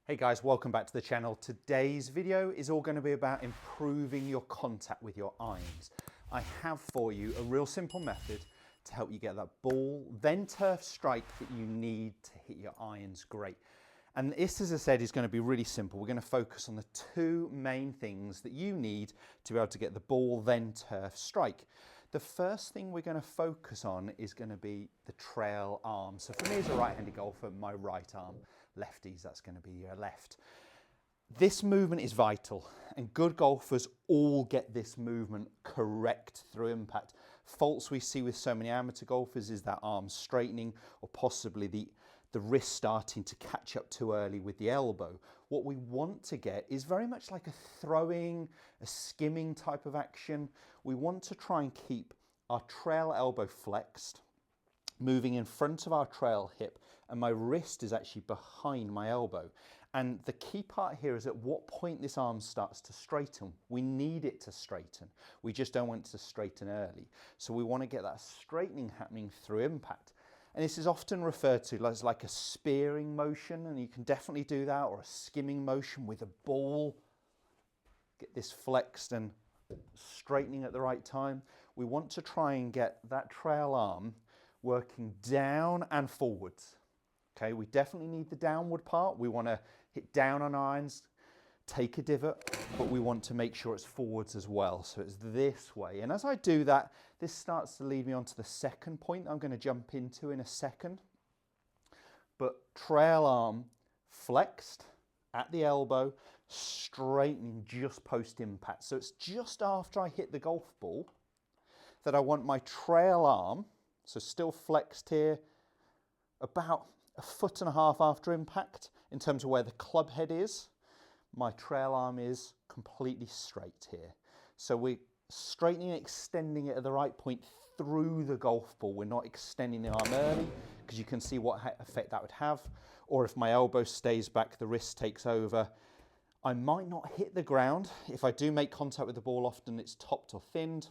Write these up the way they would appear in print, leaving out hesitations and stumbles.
Hey guys, welcome back to the channel. Today's video is all going to be about improving your contact with your irons. I have for you a real simple method to help you get that ball, then turf strike that you need to hit your irons great. And this, as I said, is going to be really simple. We're going to focus on the two main things that you need to be able to get the ball, then turf strike. The first thing we're going to focus on is going to be the trail arm. So for me as a right-handed golfer, my right arm. Lefties, that's going to be your left. This movement is vital, and good golfers all get this movement correct through impact. Faults we see with so many amateur golfers is that arm straightening, or possibly the wrist starting to catch up too early with the elbow. What we want to get is very much like a throwing, a skimming type of action. We want to try and keep our trail elbow flexed, moving in front of our trail hip, and my wrist is actually behind my elbow. And the key part here is at what point this arm starts to straighten. We need it to straighten. We just don't want it to straighten early. So we want to get that straightening happening through impact. And this is often referred to as like a spearing motion, and you can definitely do that, or a skimming motion with a ball. Get this flexed and straightening at the right time. We want to try and get that trail arm working down and forwards. Okay, we definitely need the downward part. We want to hit down on irons, take a divot, but we want to make sure it's forwards as well. So it's this way. And as I do that, this starts to lead me on to the second point I'm going to jump into in a second. But trail arm flexed at the elbow, straightening just post impact. So it's just after I hit the golf ball that I want my trail arm, so still flexed here, about 1.5 foot after impact in terms of where the club head is. My trail arm is completely straight here. So we're straightening and extending it at the right point through the golf ball. We're not extending the arm early, because you can see what effect that would have. Or if my elbow stays back, the wrist takes over. I might not hit the ground. If I do make contact with the ball, often it's topped or thinned.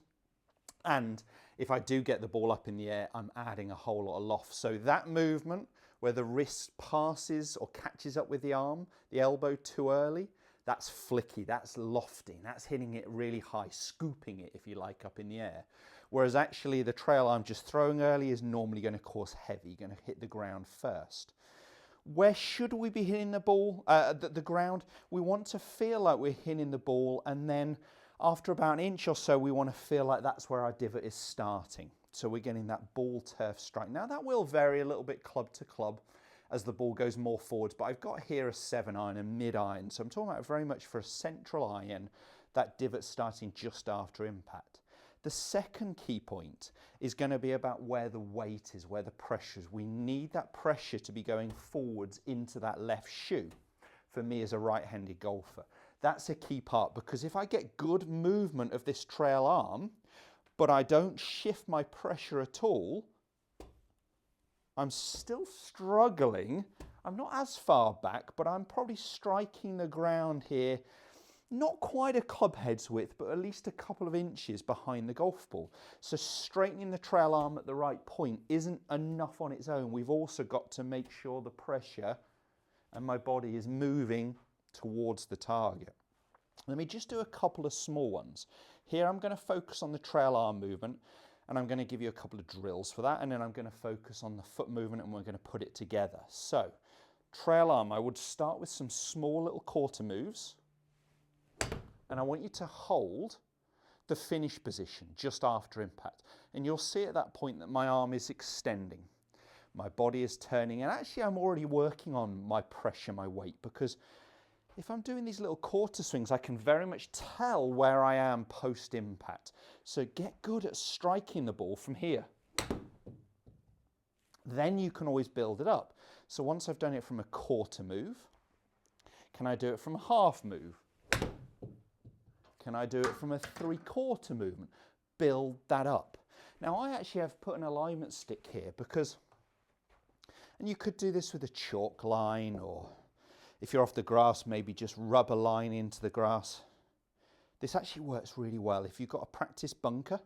And if I do get the ball up in the air, I'm adding a whole lot of loft. So that movement where the wrist passes or catches up with the arm, the elbow too early, that's flicky, that's lofting, that's hitting it really high, scooping it, if you like, up in the air. Whereas actually the trail arm just throwing early is normally going to cause heavy, going to hit the ground first. Where should we be hitting the ball, the ground? We want to feel like we're hitting the ball, and then after about an inch or so, we want to feel like that's where our divot is starting. So we're getting that ball turf strike. Now that will vary a little bit club to club as the ball goes more forwards, but I've got here a 7-iron, a mid-iron. So I'm talking about very much for a central iron, that divot starting just after impact. The second key point is going to be about where the weight is, where the pressure is. We need that pressure to be going forwards into that left shoe. For me as a right-handed golfer, that's a key part, because if I get good movement of this trail arm, but I don't shift my pressure at all, I'm still struggling. I'm not as far back, but I'm probably striking the ground here, not quite a club head's width, but at least a couple of inches behind the golf ball. So straightening the trail arm at the right point isn't enough on its own. We've also got to make sure the pressure and my body is moving towards the target. Let me just do a couple of small ones. Here I'm going to focus on the trail arm movement, and I'm going to give you a couple of drills for that, and then I'm going to focus on the foot movement, and we're going to put it together. So trail arm, I would start with some small little quarter moves, and I want you to hold the finish position just after impact. And you'll see at that point that my arm is extending. My body is turning, and actually I'm already working on my pressure, my weight, because if I'm doing these little quarter swings, I can very much tell where I am post-impact. So get good at striking the ball from here. Then you can always build it up. So once I've done it from a quarter move, can I do it from a half move? Can I do it from a 3/4 movement? Build that up. Now I actually have put an alignment stick here because, and you could do this with a chalk line, or if you're off the grass, maybe just rub a line into the grass. This actually works really well. If you've got a practice bunker,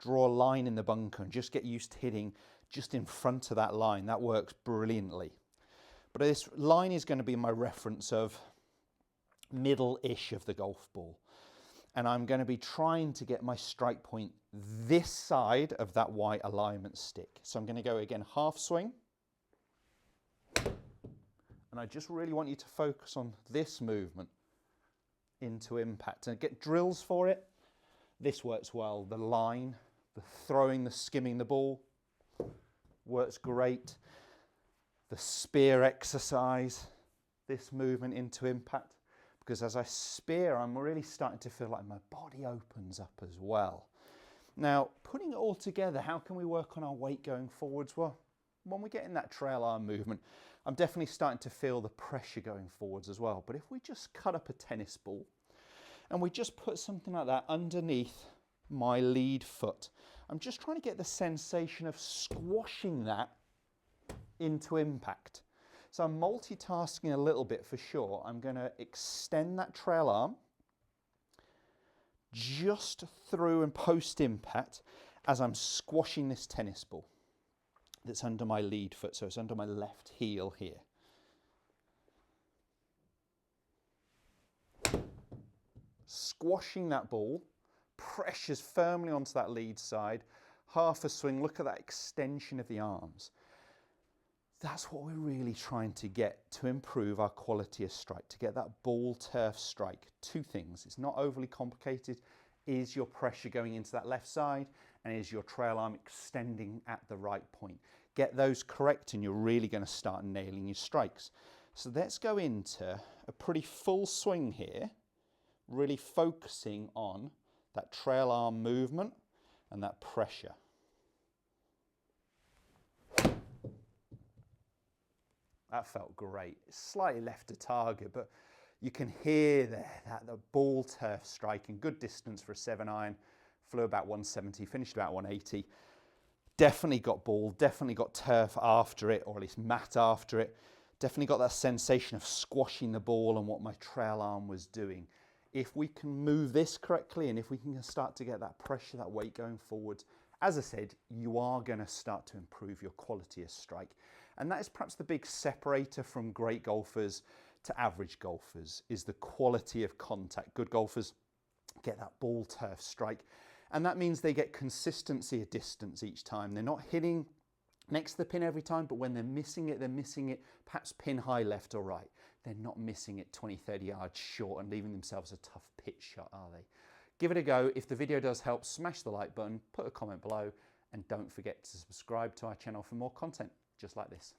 draw a line in the bunker and just get used to hitting just in front of that line. That works brilliantly. But this line is going to be my reference of middle-ish of the golf ball. And I'm going to be trying to get my strike point this side of that white alignment stick. So I'm going to go again, half swing. And I just really want you to focus on this movement into impact and get drills for it. This works well. The line, the throwing, the skimming the ball works great. The spear exercise, this movement into impact. Because as I spear, I'm really starting to feel like my body opens up as well. Now, putting it all together, how can we work on our weight going forwards? Well, when we get in that trail arm movement, I'm definitely starting to feel the pressure going forwards as well. But if we just cut up a tennis ball and we just put something like that underneath my lead foot, I'm just trying to get the sensation of squashing that into impact. So I'm multitasking a little bit for sure. I'm going to extend that trail arm just through and post impact as I'm squashing this tennis ball that's under my lead foot. So it's under my left heel here. Squashing that ball, pressures firmly onto that lead side, half a swing, look at that extension of the arms. That's what we're really trying to get to improve our quality of strike, to get that ball turf strike. Two things, it's not overly complicated. Is your pressure going into that left side, and is your trail arm extending at the right point? Get those correct and you're really going to start nailing your strikes. So let's go into a pretty full swing here, really focusing on that trail arm movement and that pressure. That felt great. It's slightly left of target, but you can hear there that the ball turf striking, good distance for a 7-iron, flew about 170, finished about 180. Definitely got ball, definitely got turf after it, or at least mat after it. Definitely got that sensation of squashing the ball and what my trail arm was doing. If we can move this correctly and if we can start to get that pressure, that weight going forwards, as I said, you are going to start to improve your quality of strike. And that is perhaps the big separator from great golfers to average golfers, is the quality of contact. Good golfers get that ball turf strike, and that means they get consistency of distance each time. They're not hitting next to the pin every time, but when they're missing it perhaps pin high left or right. They're not missing it 20, 30 yards short and leaving themselves a tough pitch shot, are they? Give it a go. If the video does help, smash the like button, put a comment below, and don't forget to subscribe to our channel for more content just like this.